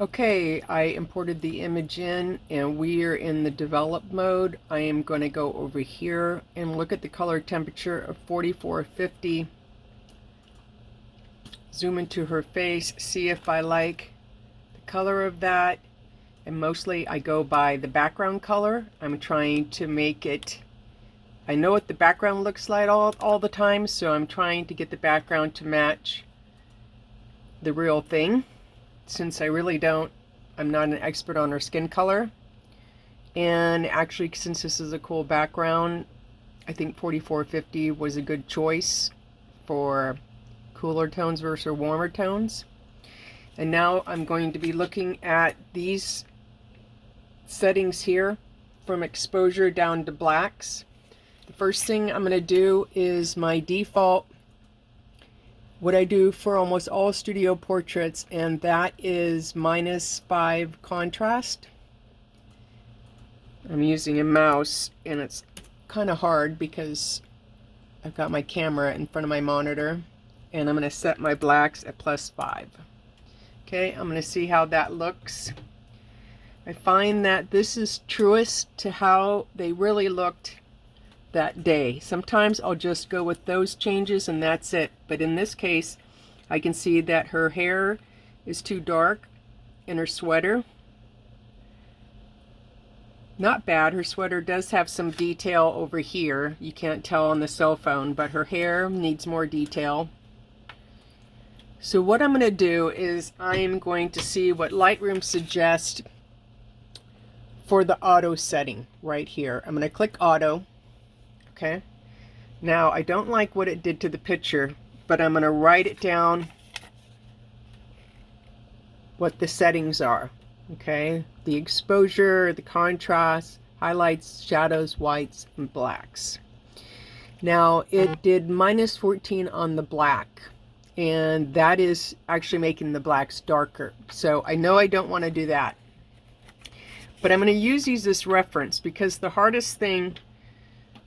Okay, I imported the image in and we are in the develop mode. I am going to go over here and look at the color temperature of 4450. Zoom into her face, see if I like the color of that. And mostly I go by the background color. I'm trying to make it, I know what the background looks like all the time, so I'm trying to get the background to match the real thing. Since I'm not an expert on her skin color. And actually, since this is a cool background, I think 4450 was a good choice for cooler tones versus warmer tones. And now I'm going to be looking at these settings here from exposure down to blacks. The first thing I'm going to do is my default, what I do for almost all studio portraits, and that is -5 contrast. I'm using a mouse and it's kind of hard because I've got my camera in front of my monitor, and I'm going to set my blacks at +5. Okay, I'm going to see how that looks. I find that this is truest to how they really looked that day. Sometimes I'll just go with those changes and that's it. But in this case, I can see that her hair is too dark in her sweater. Not bad. Her sweater does have some detail over here. You can't tell on the cell phone, but her hair needs more detail. So what I'm going to do is I'm going to see what Lightroom suggests for the auto setting right here. I'm going to click auto. Okay, now I don't like what it did to the picture, but I'm going to write it down what the settings are. Okay, the exposure, the contrast, highlights, shadows, whites, and blacks. Now it did -14 on the black, and that is actually making the blacks darker. So I know I don't want to do that, but I'm going to use these as reference because the hardest thing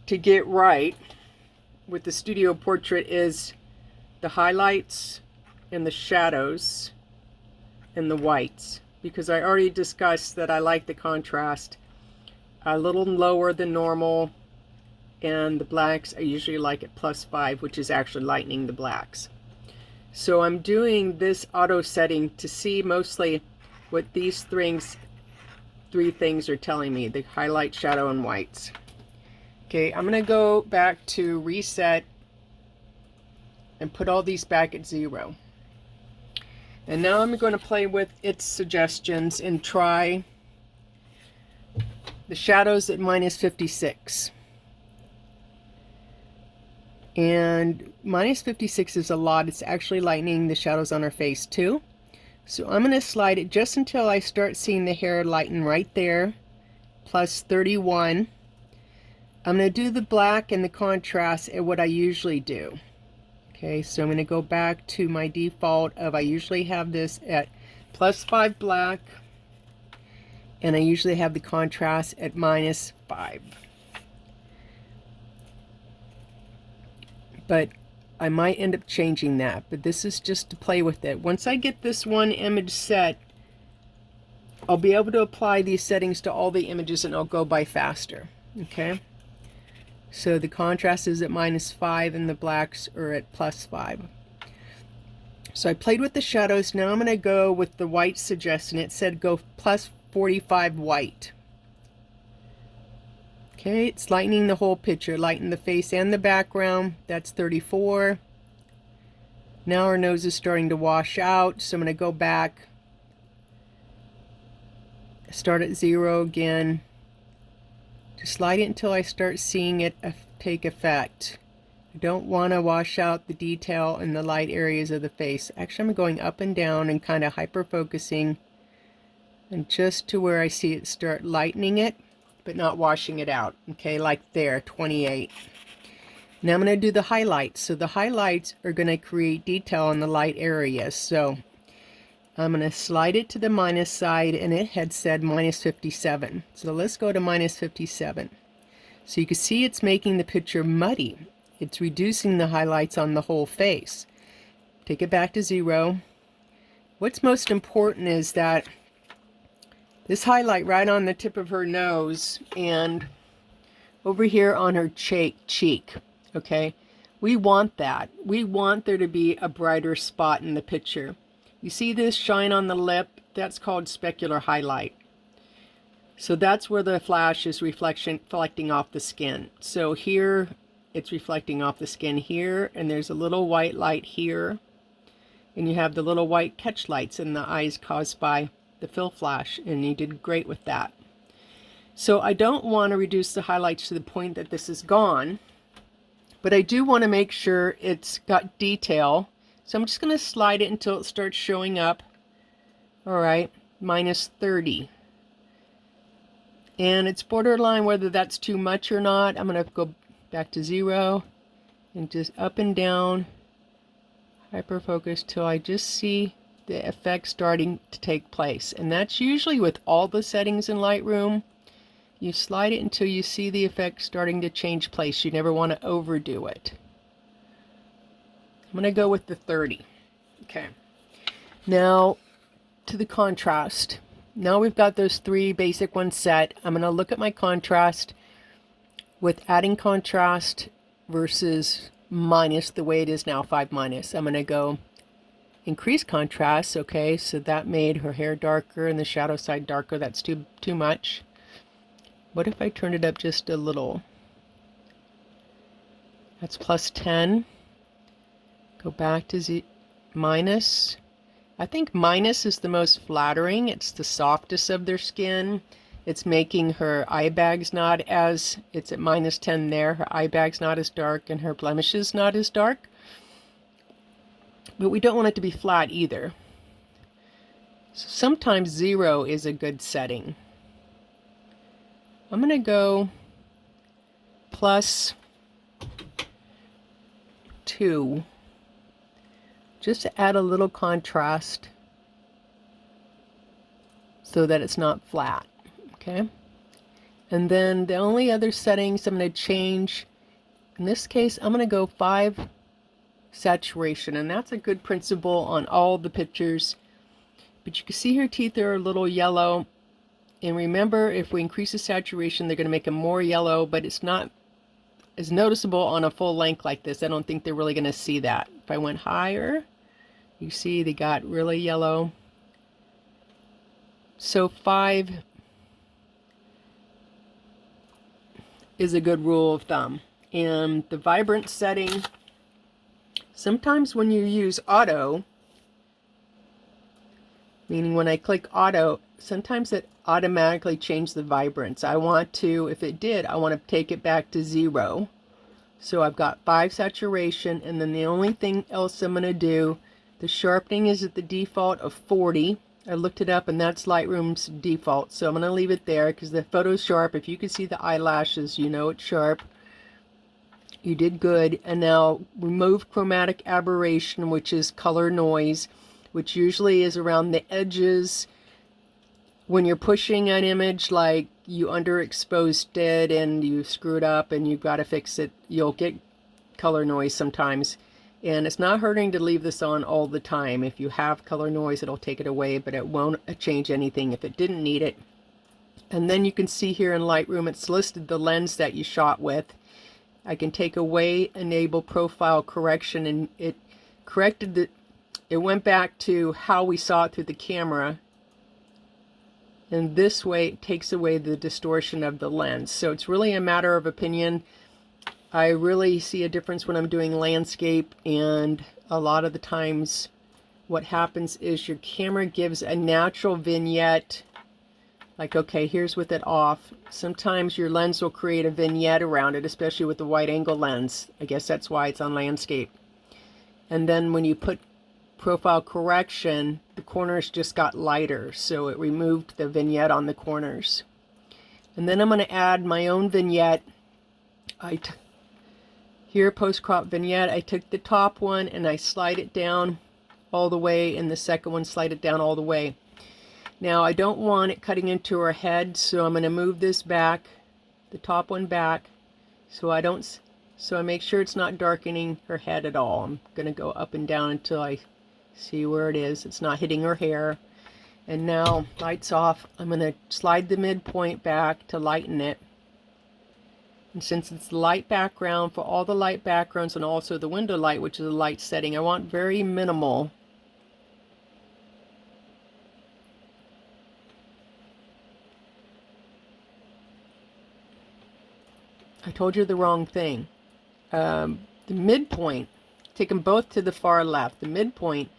to get right with the studio portrait is the highlights and the shadows and the whites, because I already discussed that I like the contrast a little lower than normal, and the blacks I usually like at +5, which is actually lightening the blacks. So I'm doing this auto setting to see mostly what these three things are telling me: the highlight, shadow, and whites. Okay, I'm going to go back to reset and put all these back at 0. And now I'm going to play with its suggestions and try the shadows at -56. And -56 is a lot. It's actually lightening the shadows on her face too. So I'm going to slide it just until I start seeing the hair lighten right there, +31. I'm going to do the black and the contrast at what I usually do. Okay, so I'm going to go back to my default of, I usually have this at +5 black, and I usually have the contrast at -5. But I might end up changing that, but this is just to play with it. Once I get this one image set, I'll be able to apply these settings to all the images and I'll go by faster. Okay. So the contrast is at -5 and the blacks are at +5. So I played with the shadows. Now I'm going to go with the white suggestion. It said go +45 white. Okay, it's lightening the whole picture, lighten the face and the background. That's 34. Now our nose is starting to wash out, so I'm going to go back, start at 0 again. Just slide it until I start seeing it take effect. I don't want to wash out the detail in the light areas of the face. Actually, I'm going up and down and kind of hyper focusing, and just to where I see it start lightening it, but not washing it out. Okay, like there, 28. Now I'm going to do the highlights. So the highlights are going to create detail in the light areas. So I'm going to slide it to the minus side, and it had said -57. So let's go to -57. So you can see it's making the picture muddy. It's reducing the highlights on the whole face. Take it back to 0. What's most important is that this highlight right on the tip of her nose and over here on her cheek, okay? We want that. We want there to be a brighter spot in the picture. You see this shine on the lip? That's called specular highlight. So that's where the flash is reflecting off the skin. So here, it's reflecting off the skin here, and there's a little white light here. And you have the little white catch lights in the eyes caused by the fill flash, and you did great with that. So I don't want to reduce the highlights to the point that this is gone, but I do want to make sure it's got detail. So I'm just going to slide it until it starts showing up. All right, -30. And it's borderline whether that's too much or not. I'm going to go back to 0 and just up and down, hyper focus till I just see the effect starting to take place. And that's usually with all the settings in Lightroom. You slide it until you see the effect starting to change place. You never want to overdo it. I'm going to go with the 30. Okay. Now to the contrast. Now we've got those 3 basic ones set. I'm going to look at my contrast with adding contrast versus minus the way it is now, 5 minus. I'm going to go increase contrast. Okay, so that made her hair darker and the shadow side darker. That's too much. What if I turned it up just a little? That's +10. Go back to minus. I think minus is the most flattering. It's the softest of their skin. It's making her eye bags not as, it's at -10 there. Her eye bag's not as dark and her blemishes not as dark. But we don't want it to be flat either. So sometimes 0 is a good setting. I'm going to go +2 just to add a little contrast so that it's not flat. Okay. And then the only other settings I'm going to change, in this case, I'm going to go 5 saturation, and that's a good principle on all the pictures. But you can see her teeth are a little yellow. And remember, if we increase the saturation, they're going to make them more yellow, but it's not as noticeable on a full length like this. I don't think they're really going to see that. If I went higher, you see they got really yellow. So 5 is a good rule of thumb. And the vibrant setting, sometimes when you use auto, meaning when I click auto, sometimes it automatically changes the vibrance. I want to, if it did, I want to take it back to 0. So I've got 5 saturation, and then the only thing else I'm going to do, the sharpening is at the default of 40. I looked it up and that's Lightroom's default. So I'm going to leave it there because the photo's sharp. If you can see the eyelashes, you know it's sharp. You did good. And now remove chromatic aberration, which is color noise, which usually is around the edges. When you're pushing an image, like you underexposed it and you screwed up and you've got to fix it, you'll get color noise sometimes. And it's not hurting to leave this on all the time. If you have color noise, it'll take it away, but it won't change anything if it didn't need it. And then you can see here in Lightroom, it's listed the lens that you shot with. I can take away enable profile correction, and it corrected the, it went back to how we saw it through the camera. And this way it takes away the distortion of the lens. So it's really a matter of opinion. I really see a difference when I'm doing landscape, and a lot of the times what happens is your camera gives a natural vignette. Like, okay, here's with it off. Sometimes your lens will create a vignette around it, especially with the wide angle lens. I guess that's why it's on landscape. And then when you put profile correction, the corners just got lighter, so it removed the vignette on the corners. And then I'm going to add my own vignette. Here, post-crop vignette, I took the top one and I slide it down all the way, and the second one slide it down all the way. Now I don't want it cutting into her head, so I'm going to move this back, the top one back, so I make sure it's not darkening her head at all. I'm going to go up and down until I see where it is. It's not hitting her hair. And now, lights off, I'm going to slide the midpoint back to lighten it. And since it's the light background, for all the light backgrounds and also the window light, which is a light setting, I want very minimal. I told you the wrong thing. The midpoint, take them both to the far left. The midpoint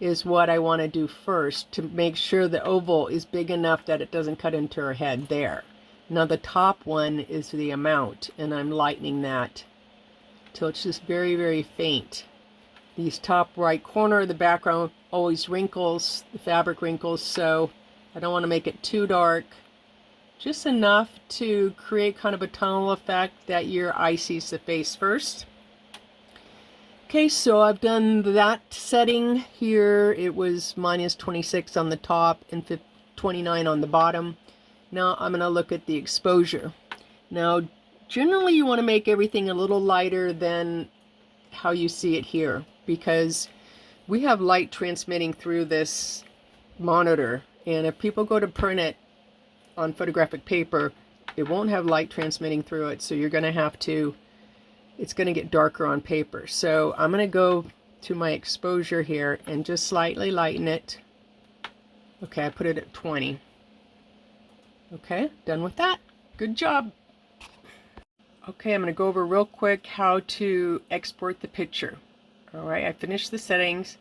is what I want to do first to make sure the oval is big enough that it doesn't cut into her head there. Now the top one is the amount, and I'm lightening that till it's just very, very faint. These top right corner of the background always wrinkles, the fabric wrinkles, so I don't want to make it too dark. Just enough to create kind of a tunnel effect that your eye sees the face first. Okay, so I've done that setting here. It was minus 26 on the top and 29 on the bottom. Now I'm going to look at the exposure. Now, generally you want to make everything a little lighter than how you see it here, because we have light transmitting through this monitor, and if people go to print it on photographic paper, it won't have light transmitting through it, so you're going to have to, it's going to get darker on paper. So I'm going to go to my exposure here and just slightly lighten it. Okay, I put it at 20. Okay, done with that. Good job. Okay, I'm going to go over real quick how to export the picture. Alright, I finished the settings.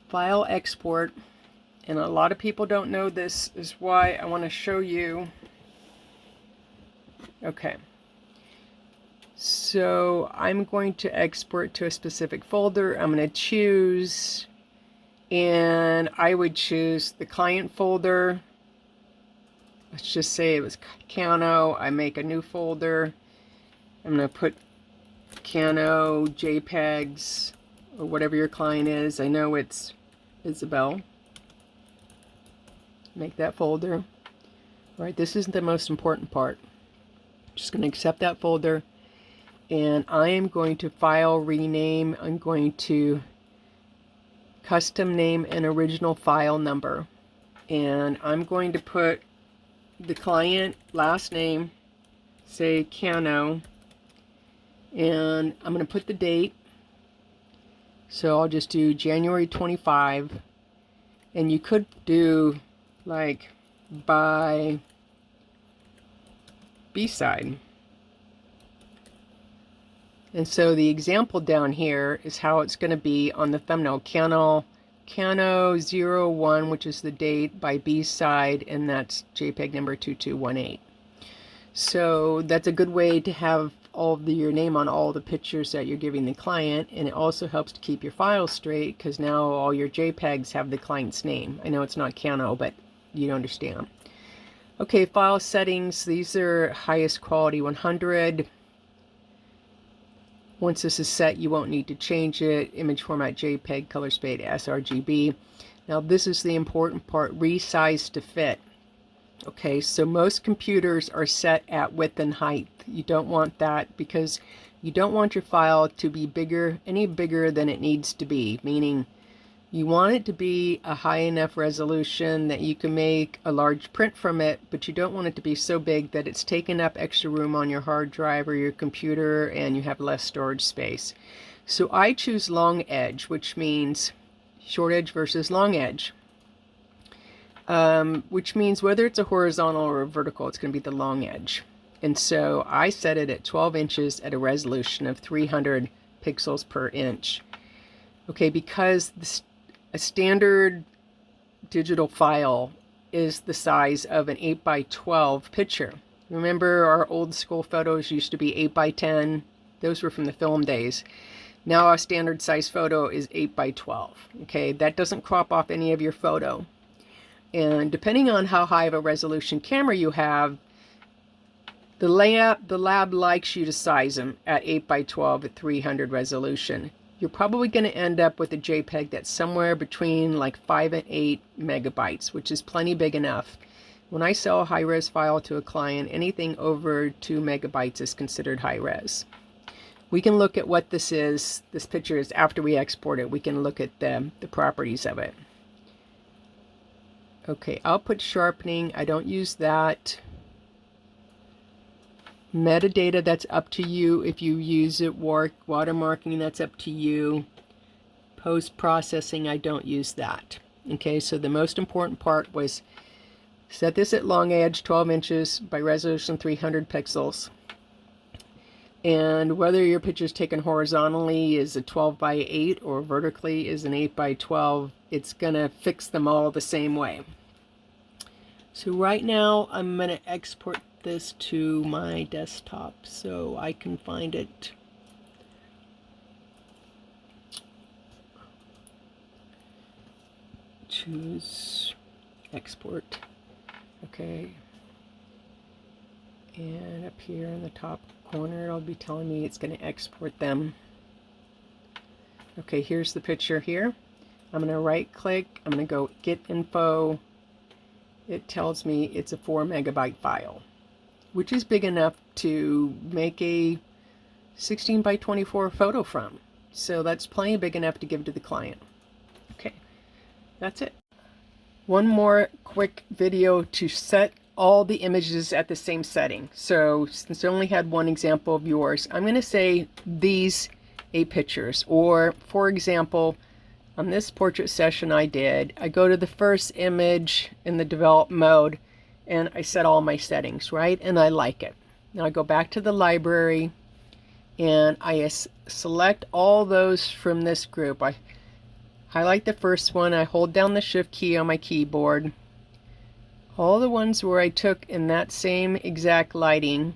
File, export. And a lot of people don't know this, is why I want to show you. Okay. So I'm going to export to a specific folder. I'm going to choose, and I would choose the client folder. Let's just say it was Cano. I make a new folder. I'm going to put Cano, JPEGs, or whatever your client is. I know it's Isabel. Make that folder. All right, this isn't the most important part. Just going to accept that folder, and I am going to file rename. I'm going to custom name an original file number, and I'm going to put the client last name, say Cano, and I'm going to put the date. So I'll just do January 25, and you could do like by B-side. And so the example down here is how it's going to be on the thumbnail. Cano 01, which is the date, by B-side, and that's JPEG number 2218. So that's a good way to have your name on all the pictures that you're giving the client, and it also helps to keep your files straight, because now all your JPEGs have the client's name. I know it's not Cano, but you understand. Okay, file settings. These are highest quality 100. Once this is set, you won't need to change it. Image format JPEG, color space sRGB. Now this is the important part, resize to fit. Okay, so most computers are set at width and height. You don't want that, because you don't want your file to be bigger, any bigger than it needs to be, meaning you want it to be a high enough resolution that you can make a large print from it, but you don't want it to be so big that it's taking up extra room on your hard drive or your computer and you have less storage space. So I choose long edge, which means short edge versus long edge. Which means whether it's a horizontal or a vertical, it's going to be the long edge. And so I set it at 12 inches at a resolution of 300 pixels per inch. Okay, because a standard digital file is the size of an 8x12 picture. Remember, our old school photos used to be 8x10. Those were from the film days. Now a standard size photo is 8x12. Okay, that doesn't crop off any of your photo. And depending on how high of a resolution camera you have, the lab likes you to size them at 8x12 at 300 resolution. You're probably going to end up with a JPEG that's somewhere between like 5 and 8 megabytes, which is plenty big enough. When I sell a high-res file to a client, anything over 2 megabytes is considered high-res. We can look at what this is. This picture is after we export it. We can look at the properties of it. Okay, output sharpening, I don't use that. Metadata, that's up to you. If you use it, watermarking, that's up to you. Post-processing, I don't use that. Okay, so the most important part was set this at long edge, 12 inches by resolution 300 pixels. And whether your picture is taken horizontally is a 12 by 8 or vertically is an 8 by 12, it's going to fix them all the same way. So right now I'm going to export this to my desktop so I can find it. Choose export. Okay. And up here in the top corner it'll be telling me it's going to export them. Okay, here's the picture here. I'm going to right click, I'm going to go get info. It tells me it's a 4 megabyte file, which is big enough to make a 16 by 24 photo from. So that's plenty big enough to give to the client. Okay, that's it. One more quick video to set all the images at the same setting. So since I only had one example of yours, I'm going to say these 8 pictures. Or for example, on this portrait session I did, I go to the first image in the develop mode and I set all my settings, right? And I like it. Now I go back to the library and I select all those from this group. I highlight the first one, I hold down the shift key on my keyboard. All the ones where I took in that same exact lighting,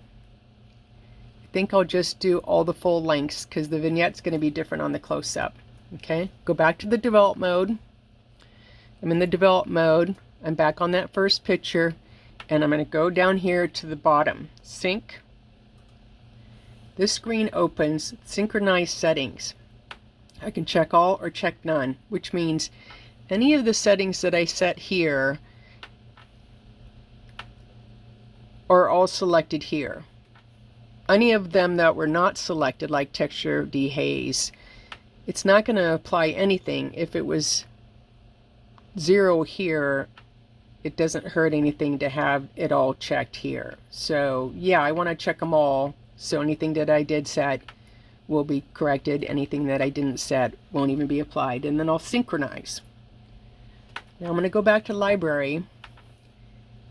I think I'll just do all the full lengths because the vignette's going to be different on the close-up. Okay, go back to the develop mode. I'm in the develop mode. I'm back on that first picture and I'm going to go down here to the bottom. Sync. This screen opens synchronize settings. I can check all or check none, which means any of the settings that I set here are all selected here. Any of them that were not selected, like texture, dehaze, it's not going to apply anything. If it was 0 here, it doesn't hurt anything to have it all checked here. So yeah, I want to check them all. So anything that I did set will be corrected. Anything that I didn't set won't even be applied. And then I'll synchronize. Now I'm going to go back to library.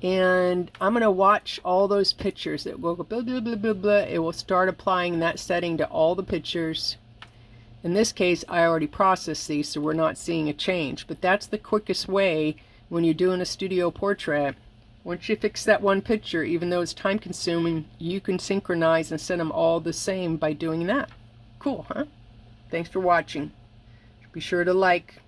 And I'm going to watch all those pictures. It will go blah, blah, blah, blah, blah. It will start applying that setting to all the pictures. In this case, I already processed these, so we're not seeing a change. But that's the quickest way when you're doing a studio portrait. Once you fix that one picture, even though it's time consuming, you can synchronize and set them all the same by doing that. Cool, huh? Thanks for watching. Be sure to like,